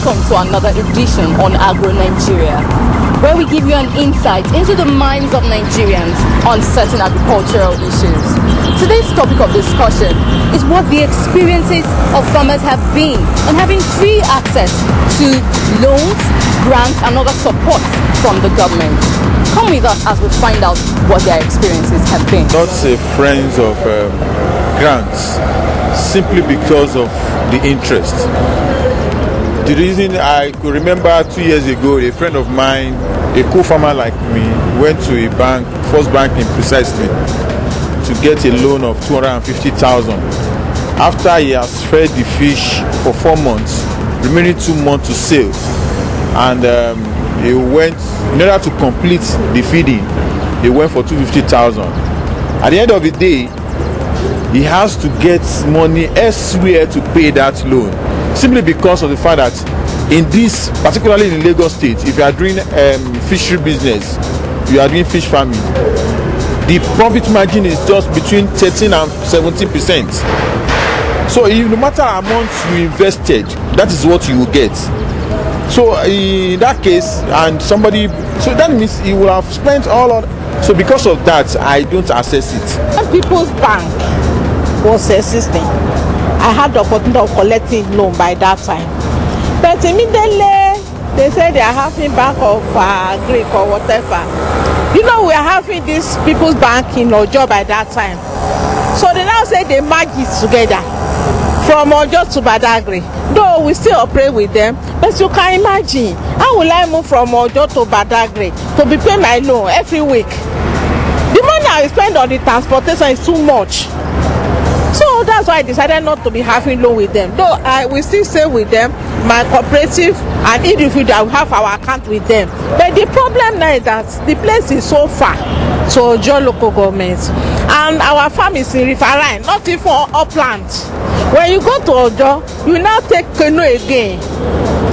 welcome to another edition on Agro Nigeria, where we give you an insight into the minds of Nigerians on certain agricultural issues. Today's topic of discussion is what the experiences of farmers have been on having free access to loans, grants and other support from the government. Come with us as we find out what their experiences have been. Not a friends of grants simply because of the interest. The reason I could remember 2 years ago, a friend of mine, a co-farmer like me, went to a bank, first banking precisely, to get a loan of 250,000. After he has fed the fish for 4 months, remaining 2 months to sale, and he went, in order to complete the feeding, he went for 250,000. At the end of the day, he has to get money elsewhere to pay that loan, simply because of the fact that in this, particularly in Lagos State, if you are doing fishery business, you are doing fish farming, the profit margin is just between 13 and 17%. So no matter how much you invested, that is what you will get. So in that case, and somebody, so that means he will have spent all on. So because of that, I don't access it. People's Bank was existing. I had the opportunity of collecting loan by that time, but immediately they said they are having Bank of Greek or whatever. You know, we are having this People's Bank in Ojo by that time. So they now say they merge it together from Ojo to Badagry. Though we still operate with them, but you can imagine, how will I move from Ojo to Badagry to be paying my loan every week? The money I spend on the transportation is too much. So that's why I decided not to be having loan with them. Though I will still stay with them, my cooperative and individual, we have our account with them. But the problem now is that the place is so far to Ojo local government, and our farm is in Riverine, not even upland. When you go to Ojo, you now take canoe again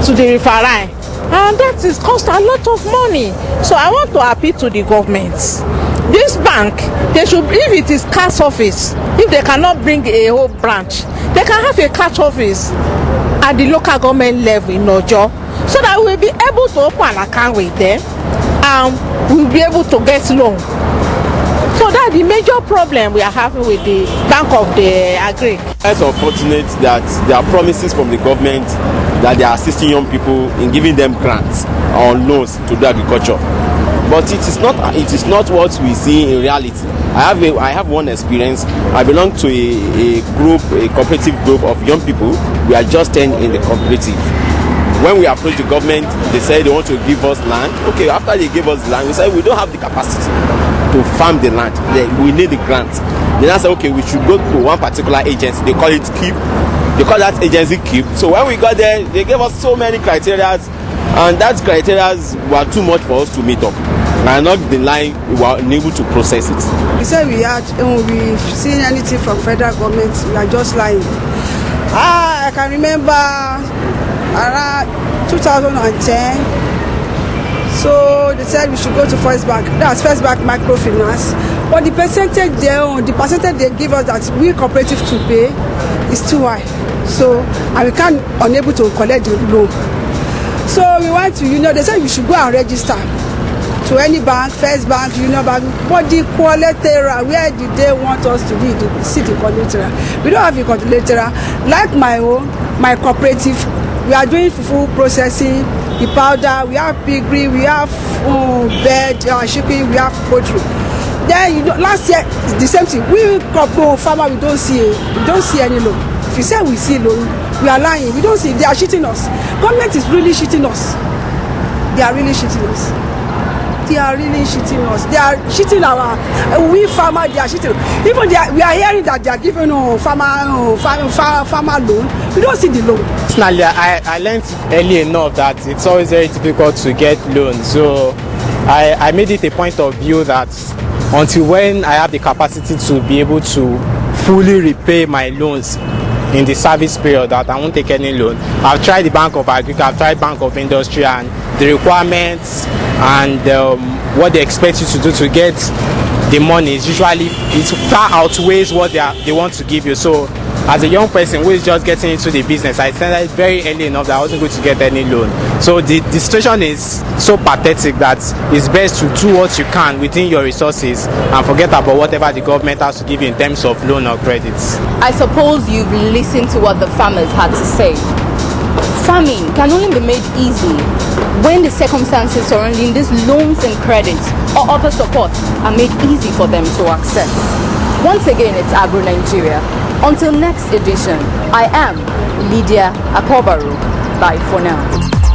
to the Riverine, and that is cost a lot of money. So I want to appeal to the government. This bank, they should, if it is cash office, if they cannot bring a whole branch, they can have a cash office at the local government level in Ojo, so that we'll be able to open an account with them and we'll be able to get loan. So that's the major problem we are having with the Bank of the Agri. It's unfortunate that there are promises from the government that they are assisting young people in giving them grants or loans to do agriculture. But it is not what we see in reality. I have one experience. I belong to a cooperative group of young people. We are just 10 in the cooperative. When we approached the government, they said they want to give us land. Okay, after they gave us land, we said we don't have the capacity to farm the land. We need the grant. Then I said, okay, we should go to one particular agency. They call it KEEP. They call that agency KEEP. So when we got there, they gave us so many criteria, and that criteria were too much for us to meet up. And not the line, we were unable to process it. We said we've seen anything from federal government, we are just lying. I can remember around 2010. So they said we should go to First Bank. That's First Bank Microfinance. But the percentage they give us that we cooperative to pay is too high. So, and we can't unable to collect the loan. So we went to Union. They said we should go and register to any bank, First Bank, Union Bank. But the collateral, where did they want us to be to see the collateral? We don't have the collateral. Like my cooperative, we are doing fufu processing, the powder, we have piggery, we have bed, shipping, we have poultry. Then last year the same thing. We farmer, we don't see any loan. If you say we see loan, we are lying. We don't see. They are cheating us. Government is really cheating us. They are really cheating us. They are really cheating us. They are cheating we farmer. They are cheating. Even we are hearing that they are giving farmer loan. We don't see the loan. Personally, I learned early enough that it's always very difficult to get loans. So I made it a point of view that until when I have the capacity to be able to fully repay my loans in the service period, that I won't take any loan. I've tried the Bank of Agriculture, I've tried Bank of Industry, and the requirements and what they expect you to do to get the money is usually, it far outweighs what they want to give you. So as a young person who is just getting into the business, I decided very early enough that I wasn't going to get any loan. So the situation is so pathetic that it's best to do what you can within your resources and forget about whatever the government has to give you in terms of loan or credits. I suppose you've listened to what the farmers had to say. Farming can only be made easy when the circumstances surrounding these loans and credits or other support are made easy for them to access. Once again, it's AgroNigeria. Until next edition, I am Lydia Akobaru. Bye for now.